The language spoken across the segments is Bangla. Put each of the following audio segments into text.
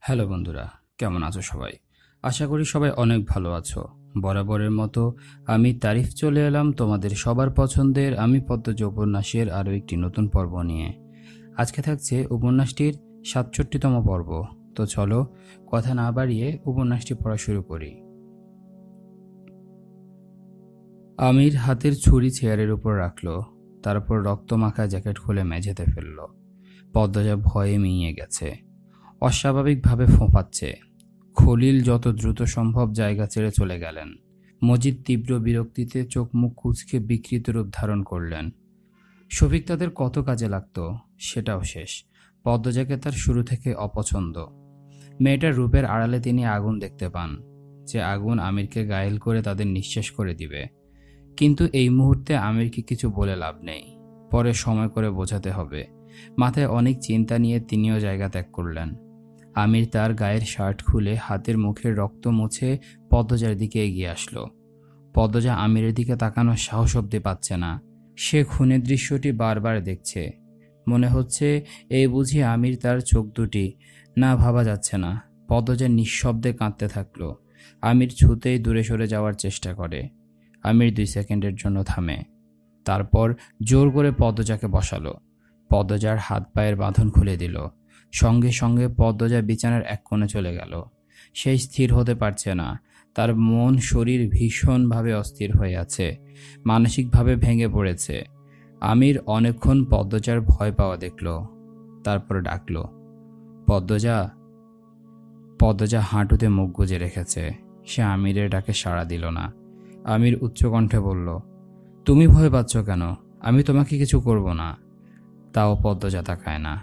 হ্যালো বন্ধুরা, কেমন আছো সবাই? আশা করি সবাই অনেক ভালো আছো। বরাবরের মতো আমি তারিফ চলে এলাম তোমাদের সবার পছন্দের আমি পদ্মজ উপন্যাসের আরও একটি নতুন পর্ব নিয়ে। আজকে থাকছে উপন্যাসটির ৬৭তম পর্ব। তো চলো কথা না বাড়িয়ে উপন্যাসটি পড়া শুরু করি। আমির হাতের ছুরি চেয়ারের উপর রাখলো, তারপর রক্তমাখা জ্যাকেট খুলে মেঝেতে ফেললো। পদ্মজা ভয়ে মিইয়ে গেছে, অস্বাভাবিকভাবে ফোঁপাচ্ছে। খলিল যত দ্রুত সম্ভব জায়গা ছেড়ে চলে গেলেন। মজিদ তীব্র বিরক্তিতে চোখ মুখ কুঁচকে বিকৃত রূপ ধারণ করলেন। শফিক তাদের কত কাজে লাগতো সেটাও শেষ। পদ্মজাকে তার শুরু থেকে অপছন্দ। মেয়েটার রূপের আড়ালে তিনি আগুন দেখতে পান, যে আগুন আমিরকে ঘায়েল করে তাদের নিঃশেষ করে দিবে। কিন্তু এই মুহূর্তে আমিরকে কিছু বলে লাভ নেই, পরে সময় করে বোঝাতে হবে। মাথায় অনেক চিন্তা নিয়ে তিনিও জায়গা ত্যাগ করলেন। আমির তার গায়ের শার্ট খুলে হাতের মুখের রক্ত মুছে পদ্মজার দিকে এগিয়ে আসলো। পদ্মজা আমিরের দিকে তাকানোর সাহস অব্দি পাচ্ছে না। সে খুনের দৃশ্যটি বারবার দেখছে। মনে হচ্ছে এই বুঝি আমির তার চোখ দুটি, না ভাবা যাচ্ছে না। পদ্মজা নিঃশব্দে কাঁদতে থাকলো। আমির ছুতেই দূরে সরে যাওয়ার চেষ্টা করে। আমির 2 সেকেন্ডের জন্য থামে, তারপর জোর করে পদ্মজাকে বসালো। পদ্মজার হাত পায়ের বাঁধন খুলে দিল। সঙ্গে সঙ্গে পদ্মজা বিছানার এক কোণে চলে গেল। সে স্থির হতে পারছে না। তার মন শরীর ভীষণভাবে অস্থির হয়ে আছে, মানসিকভাবে ভেঙে পড়েছে। আমির অনেকক্ষণ পদ্মজার ভয় পাওয়া দেখল, তারপর ডাকল, পদ্মজা। পদ্মজা হাঁটুতে মুখ গুজে রেখেছে। সে আমিরের ডাকে সাড়া দিল না। আমির উচ্চকণ্ঠে বলল, তুমি ভয় পাচ্ছ কেন? আমি তোমাকে কিছু করব না। তাও পদ্মজা তাকায় না।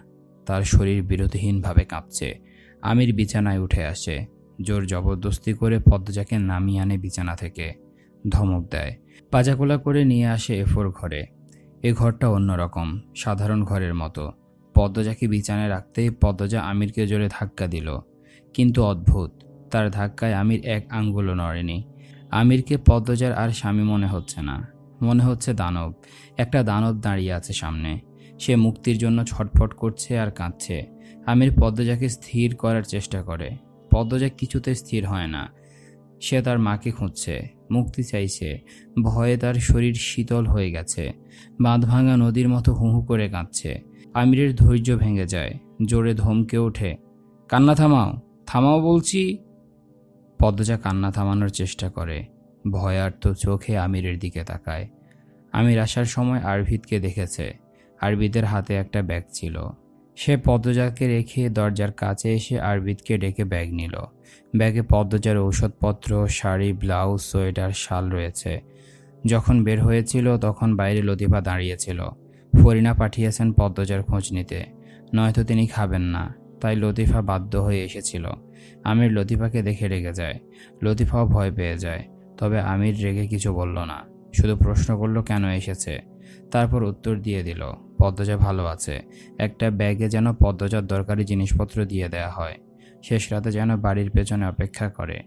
তার শরীর বিরতিহীনভাবে কাঁপছে। আমির বিছানায় উঠে আসে, জোর জবরদস্তি করে পদ্মজাকে নামিয়ে আনে বিছানা থেকে। ধমক দেয়, পাজাকোলা করে নিয়ে আসে এফোর ঘরে। এ ঘরটা অন্যরকম, সাধারণ ঘরের মতো। পদ্মজাকে বিছানায় রাখতেই পদ্মজা আমিরকে জোরে ধাক্কা দিল। কিন্তু অদ্ভুত, তার ধাক্কায় আমির এক আঙ্গুলও নড়েনি। আমিরকে পদ্মজার আর স্বামী মনে হচ্ছে না, মনে হচ্ছে দানব। একটা দানব দাঁড়িয়ে আছে সামনে। সে মুক্তির জন্য ছটফট করছে আর কাঁদছে। আমির পদ্মজাকে স্থির করার চেষ্টা করে। পদ্মজা কিছুতে স্থির হয় না। সে তার মাকে খুঁজছে, মুক্তি চাইছে। ভয়ে তার শরীর শীতল হয়ে গেছে। বাঁধ ভাঙা নদীর মতো হুহু করে কাঁদছে। আমিরের ধৈর্য ভেঙে যায়, জোরে ধমকে ওঠে, কান্না থামাও, থামাও বলছি। পদ্মজা কান্না থামানোর চেষ্টা করে, ভয়ার্ত চোখে আমিরের দিকে তাকায়। আমির আসার সময় আরভিদকে দেখেছে। আরভিদের হাতে একটা ব্যাগ ছিল। সে পদ্মজাকে রেখে দরজার কাছে এসে আরভিদকে ডেকে ব্যাগ নিল। ব্যাগে পদ্মজার ঔষধপত্র, শাড়ি, ব্লাউজ, সোয়েটার, শাল রয়েছে। যখন বের হয়েছিল তখন বাইরে লতিফা দাঁড়িয়েছিল। ফরিনা পাঠিয়েছেন পদ্মজার খোঁজ নিতে, নয়তো তিনি খাবেন না, তাই লতিফা বাধ্য হয়ে এসেছিল। আমির লতিফাকে দেখে রেগে যায়। লতিফাও ভয় পেয়ে যায়। তবে আমির রেগে কিছু বলল না, শুধু প্রশ্ন করল কেন এসেছে। তারপর উত্তর দিয়ে দিল, পদ্মজা ভালো আছে। একটা ব্যাগে যেন পদ্মজার দরকারি জিনিসপত্র দিয়ে দেয়া হয়। শেষ রাতে যেন বাড়ির পেছনে অপেক্ষা করে।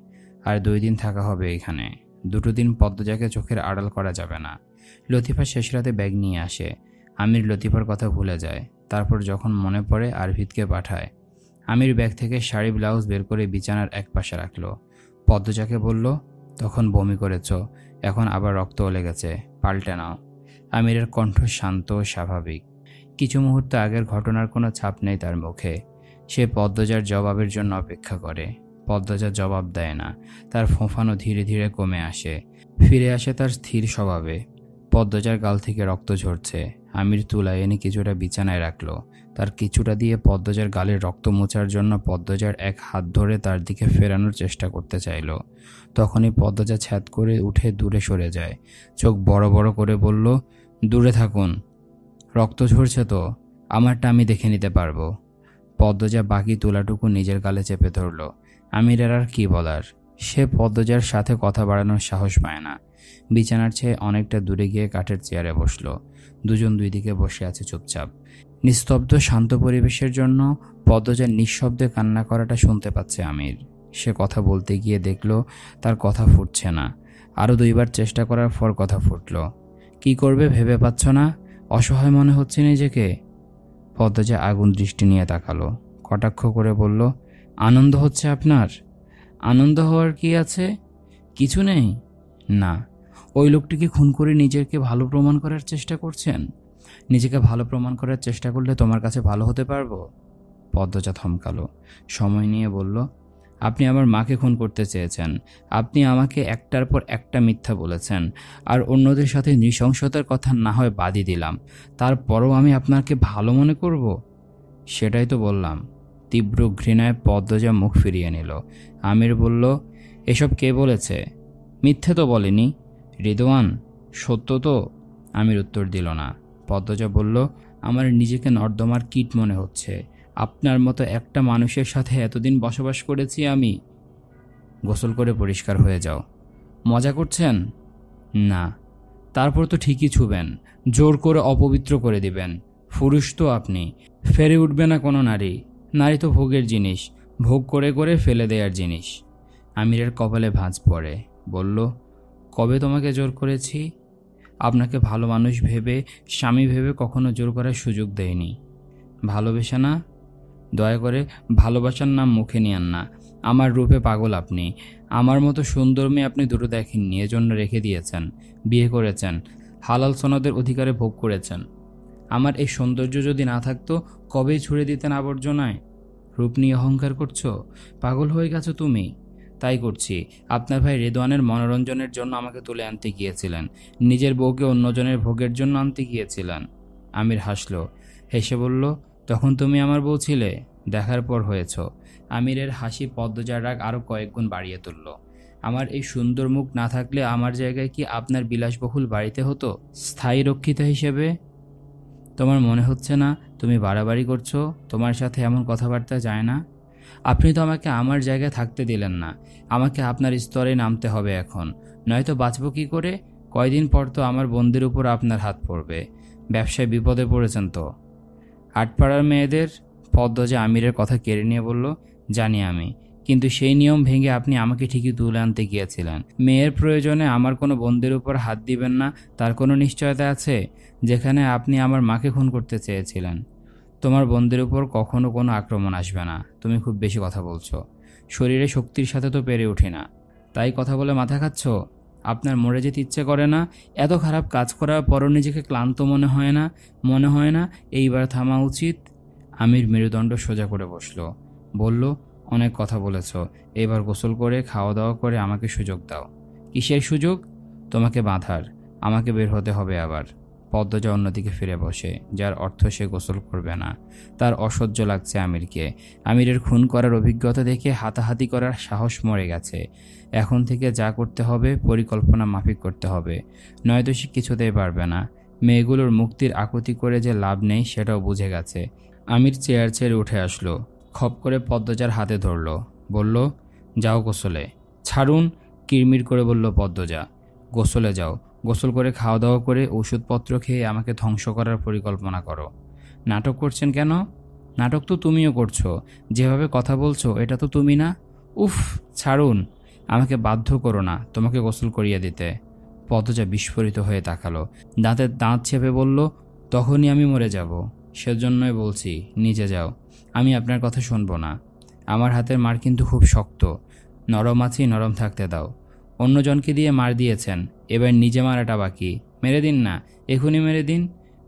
আর 2 দিন থাকা হবে এখানে। 2 দিন পদ্মজাকে চোখের আড়াল করা যাবে না। লতিফা শেষ রাতে ব্যাগ নিয়ে আসে। আমির লতিফার কথা ভুলে যায়। তারপর যখন মনে পড়ে আরভিদকে পাঠায়। আমির ব্যাগ থেকে শাড়ি, ব্লাউজ বের করে বিছানার এক পাশে রাখলো। পদ্মজাকে বলল, তখন বমি করেছ, এখন আবার রক্ত লেগেছে, পাল্টে নাও। আমিরের কণ্ঠ শান্ত ও স্বাভাবিক। কিছু মুহূর্ত আগের ঘটনার কোনো ছাপ নেই তার মুখে। সে পদ্মজার জবাবের জন্য অপেক্ষা করে। পদ্মজা জবাব দেয় না। তার ফোঁফানো ধীরে ধীরে কমে আসে, ফিরে আসে তার স্থির স্বভাবে। পদ্মজার গাল থেকে রক্ত ঝরছে। আমির তুলায় এনে কিছুটা বিছানায় রাখলো। তার কিছুটা দিয়ে পদ্মজার গালের রক্ত মোছার জন্য পদ্মজার এক হাত ধরে তার দিকে ফেরানোর চেষ্টা করতে চাইল। তখনই পদ্মজা ছ্যাদ করে উঠে দূরে সরে যায়। চোখ বড় বড় করে বলল, দূরে থাকুন, রক্ত ঝরছে তো, আমারটা আমি দেখে নিতে পারবো। পদ্মজা বাকি তুলাটুকু নিজের গালে চেপে ধরল। আমিরের আর কি বলার। সে পদ্মজার সাথে কথা বাড়ানোর সাহস পায় না। বিছানার চেয়ে অনেকটা দূরে গিয়ে কাঠের চেয়ারে বসলো। দুজন 2 দিকে বসে আছে চুপচাপ। নিস্তব্ধ শান্ত পরিবেশের জন্য পদ্মজার নিঃশব্দে কান্না করাটা শুনতে পাচ্ছে আমির। সে কথা বলতে গিয়ে দেখল তার কথা ফুটছে না। আরও 2 বার চেষ্টা করার পর কথা ফুটল। কি করবে ভেবে পাচ্ছ না? অসহায় মনে হচ্ছে নিজেকে? পদ্মজা আগুন দৃষ্টি নিয়ে তাকালো, কটাক্ষ করে বলল, আনন্দ হচ্ছে আপনার? আনন্দ হওয়ার কি আছে? কিছু নেই? না। ওই লোকটিকে খুন করে নিজেকে ভালো প্রমাণ করার চেষ্টা করছেন? নিজেকে ভালো প্রমাণ করার চেষ্টা করলে তোমার কাছে ভালো হতে পারবো? পদ্মজা থমকালো, সময় নিয়ে বলল, আপনি আমার মাকে খুন করতে চেয়েছেন। আপনি আমাকে একটার পর একটা মিথ্যা বলেছেন, আর অন্যদের সাথে নৃশংসতার কথা না হয় বাদই দিলাম, তারপরও আমি আপনাকে ভালো মনে করব? সেটাই তো বললাম। তীব্র ঘৃণায় পদ্মজা মুখ ফিরিয়ে নিল। আমির বলল, এসব কে বলেছে? মিথ্যে তো বলেনি। রিদওয়ান, সত্য তো? আমির উত্তর দিল না। পদ্মজা বলল, আমার নিজেকে নর্দমার কীট মনে হচ্ছে। আপনার মতো একটা মানুষের সাথে এতদিন বসবাস করেছি আমি। গোসল করে পরিষ্কার হয়ে যাও। মজা করছেন? না। তারপর তো ঠিকই ছুবেন, জোর করে অপবিত্র করে দিবেন। পুরুষ তো আপনি, ফেরে উঠবে না কোনো নারী। নারী তো ভোগের জিনিস, ভোগ করে করে ফেলে দেওয়ার জিনিস। আমিরের কপালে ভাঁজ পড়ে। বলল, কবে তোমাকে জোর করেছি? আপনাকে ভালো মানুষ ভেবে, স্বামী ভেবে কখনো জোর করার সুযোগ দেয়নি। ভালোবেসে না? দয়া করে ভালোবাসার নাম মুখে নিয়েন না। আমার রূপে পাগল আপনি। আমার মতো সুন্দর মেয়ে আপনি দুটো দেখেননি, এজন্য রেখে দিয়েছেন। বিয়ে করেছেন, হালাল সনদের অধিকারে ভোগ করেছেন। আমার এই সৌন্দর্য যদি না থাকতো কবেই ছুড়ে দিতেন আবর্জনায়। রূপ নিয়ে অহংকার করছো? পাগল হয়ে গেছো তুমি? তাই করছি। আপনার ভাই রেদওয়ানের মনোরঞ্জনের জন্য আমাকে তুলে আনতে গিয়েছিলেন, নিজের বউকে অন্যজনের ভোগের জন্য আনতে গিয়েছিলেন। আমির হাসল, হেসে বলল, তখন তুমি আমার বউ ছিলে, দেখার পর হয়েছ। আমিরের হাসি পদ্মজার রাগ আরও কয়েক গুণ বাড়িয়ে তুলল। আমার এই সুন্দর মুখ না থাকলে আমার জায়গায় কি আপনার বিলাসবহুল বাড়িতে হতো, স্থায়ী রক্ষিতা হিসেবে? তোমার মনে হচ্ছে না তুমি বাড়াবাড়ি করছো? তোমার সাথে এমন কথাবার্তা যায় না। আপনি তো আমাকে আমার জায়গায় থাকতে দিলেন না। আমাকে আপনার স্তরে নামতে হবে এখন, নয়তো বাঁচব কী করে? কয়দিন পর তো আমার বন্দির উপর আপনার হাত পড়বে। ব্যবসায় বিপদে পড়েছেন তো। আটপাড়ার মেয়েদের? পদ্মজা আমিরের কথা কেড়ে নিয়ে বলল, জানি আমি, কিন্তু সেই নিয়ম ভেঙে আপনি আমাকে ঠিকই তুলে আনতে গিয়েছিলেন। মেয়ের প্রয়োজনে আমার কোনো বন্দির উপর হাত দিবেন না, তার কোনো নিশ্চয়তা আছে? যেখানে আপনি আমার মাকে খুন করতে চেয়েছিলেন। তোমার বন্দির উপর কখনো কোনো আক্রমণ আসবে না। তুমি খুব বেশি কথা বলছো। শরীরে শক্তির সাথে তো পেরে উঠি না, তাই কথা বলে মাথা খাচ্ছ? আপনার মরে যেতে ইচ্ছে করে না? এত খারাপ কাজ করার পরও নিজেকে ক্লান্ত মনে হয় না এইবার থামা উচিত? আমির মেরুদণ্ড সোজা করে বসল, বলল, অনেক কথা বলেছ, এবার গোসল করে খাওয়া দাওয়া করে আমাকে সুযোগ দাও। কিসের সুযোগ? তোমাকে বাঁধার। আমাকে বের হতে হবে আবার। পদ্মজা অন্যদিকে ফিরে বসে, যার অর্থ সে গোসল করবে না। তার অসহ্য লাগছে আমিরকে। আমিরের খুন করার অভিজ্ঞতা দেখে হাতাহাতি করার সাহস মরে গেছে। এখন থেকে যা করতে হবে পরিকল্পনা মাফিক করতে হবে, নয়তো সে কিছুতেই পারবে না। মেয়েগুলোর মুক্তির আকুতি করে যে লাভ নেই সেটাও বুঝে গেছে। আমির চেয়ার ছেড়ে উঠে আসলো, খপ করে পদ্মজার হাতে ধরল, বলল, যাও গোসলে। ছাড়ুন, কিরমির করে বলল পদ্মজা। গোসলে যাও, গোসল করে খাওয়া দাওয়া করে ওষুধপত্র খেয়ে আমাকে ধ্বংস করার পরিকল্পনা করো। নাটক করছেন কেন? নাটক তো তুমিও করছো। যেভাবে কথা বলছো এটা তো তুমি না। উফ, ছাড়ুন, আমাকে বাধ্য করো না তোমাকে গোসল করিয়ে দিতে। পদ্মজা বিস্ফোরিত হয়ে তাকালো, দাঁতের দাঁত চেপে বলল, তখনই আমি মরে যাব। সেজন্যই বলছি, নিচে যাও। আমি আপনার কথা শুনবো না। আমার হাতের মার কিন্তু খুব শক্ত। নরম আছি, নরম থাকতে দাও। অন্যজনকে দিয়ে মার দিয়েছেন, এবার নিজে মারাটা বাকি। মেরে দিন না, এখনই মেরে দিন।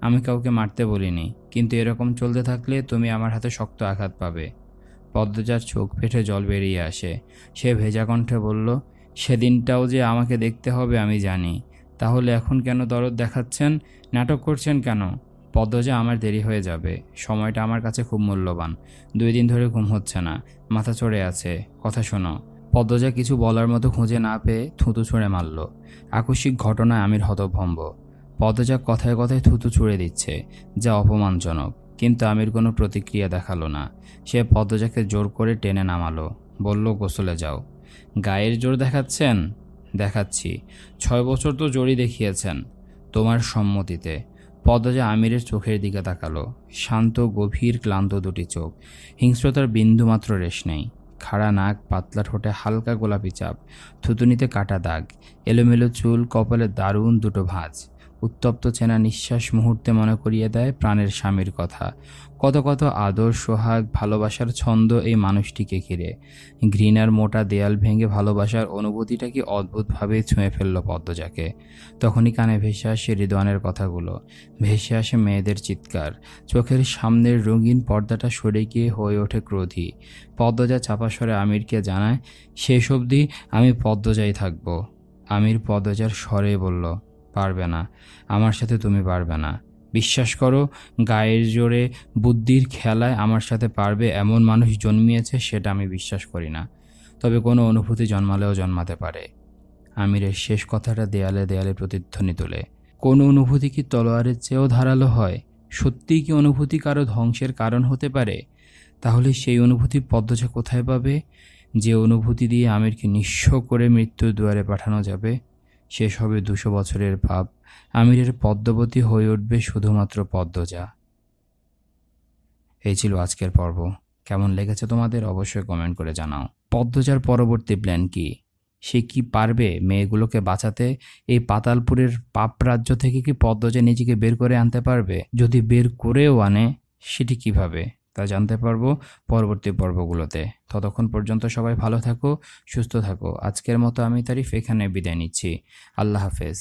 আমি কাউকে মারতে বলিনি, কিন্তু এরকম চলতে থাকলে তুমি আমার হাতে শক্ত আঘাত পাবে। পদ্মজার চোখ ফেটে জল বেরিয়ে আসে। সে ভেজা কণ্ঠে বলল, সেদিনটাও যে আমাকে দেখতে হবে আমি জানি। তাহলে এখন কেন দরদ দেখাচ্ছেন? নাটক করছেন কেন? পদ্মজা, আমার দেরি হয়ে যাবে। সময়টা আমার কাছে খুব মূল্যবান। 2 দিন ধরে ঘুম হচ্ছে না, মাথা চড়ে আছে। কথা শোনো। পদ্মজা কিছু বলার মতো খুঁজে না পেয়ে থুতু ছুঁড়ে মারল। আকস্মিক ঘটনায় আমির হতভম্ব। পদ্মজা কথায় কথায় থুতু ছুঁড়ে দিচ্ছে, যা অপমানজনক, কিন্তু আমির কোনো প্রতিক্রিয়া দেখালো না। সে পদ্মজাকে জোর করে টেনে নামালো, বলল, গোসলে যাও। গায়ের জোর দেখাচ্ছেন? দেখাচ্ছি। 6 বছর তো জোরই দেখিয়েছেন, তোমার সম্মতিতে। পদ্মজা আমিরের চোখের দিকে তাকালো, শান্ত, গভীর, ক্লান্ত দুটি চোখ। হিংস্রতার বিন্দুমাত্র রেশ নেই। খাড়া নাক, পাতলা ঠোঁটে হালকা গোলাপি চাপ, থুতুনিতে কাটা দাগ, এলোমেলো চুল, কপালে দারুণ দুটো ভাঁজ। উত্তপ্ত চেনা নিঃশ্বাস মুহূর্তে মনে করিয়ে দেয় প্রাণের স্বামীর কথা। কত কত আদর, সোহাগ, ভালোবাসার ছন্দ এই মানুষটিকে ঘিরে। ঘৃণার মোটা দেয়াল ভেঙে ভালোবাসার অনুভূতিটা কি অদ্ভুতভাবে ছুঁয়ে ফেলল পদ্মজাকে। তখনই কানে ভেসে আসে রিদওয়ানের কথাগুলো, ভেসে আসে মেয়েদের চিৎকার। চোখের সামনের রঙিন পর্দাটা সরে গিয়ে হয়ে ওঠে ক্রোধী। পদ্মজা চাপা স্বরে আমিরকে জানায়, শেষ অবধি আমি পদ্মজাই থাকব। আমির পদ্মজার স্বরে বলল, পারবে না, আমার সাথে তুমি পারবে না। বিশ্বাস করো, গায়ের জোরে বুদ্ধির খেলায় আমার সাথে পারবে এমন মানুষ জন্মিয়েছে সেটা আমি বিশ্বাস করি না। তবে কোনো অনুভূতি জন্মালেও জন্মাতে পারে। আমিরের শেষ কথাটা দেয়ালে দেয়ালে প্রতিধ্বনি তোলে। কোনো অনুভূতি কি তলোয়ারের চেয়েও ধারালো হয়? সত্যিই কি অনুভূতি কারো ধ্বংসের কারণ হতে পারে? তাহলে সেই অনুভূতি পদ্মজা কোথায় পাবে? যে অনুভূতি দিয়ে আমিরকে নিঃস্ব করে মৃত্যুর দুয়ারে পাঠানো যাবে। শেষ হবে 200 বছরের পাপ। আমিরের পদ্মবতী হয়ে উঠবে শুধুমাত্র পদ্মজা। এই ছিল আজকের পর্ব। কেমন লেগেছে তোমাদের অবশ্যই কমেন্ট করে জানাও। পদ্মজার পরবর্তী প্ল্যান কি? সে কি পারবে মেয়েগুলোকে বাঁচাতে? এই পাতালপুরের পাপ রাজ্য থেকে কি পদ্মজা নিজেকে বের করে আনতে পারবে? যদি বের করেও আনে, সেটি কিভাবে, তা জানতে পারবো পরবর্তী পর্বগুলোতে। ততক্ষণ পর্যন্ত সবাই ভালো থাকো, সুস্থ থাকো। আজকের মতো আমি তারিফ এখানে বিদায় নিচ্ছি। আল্লাহ হাফেজ।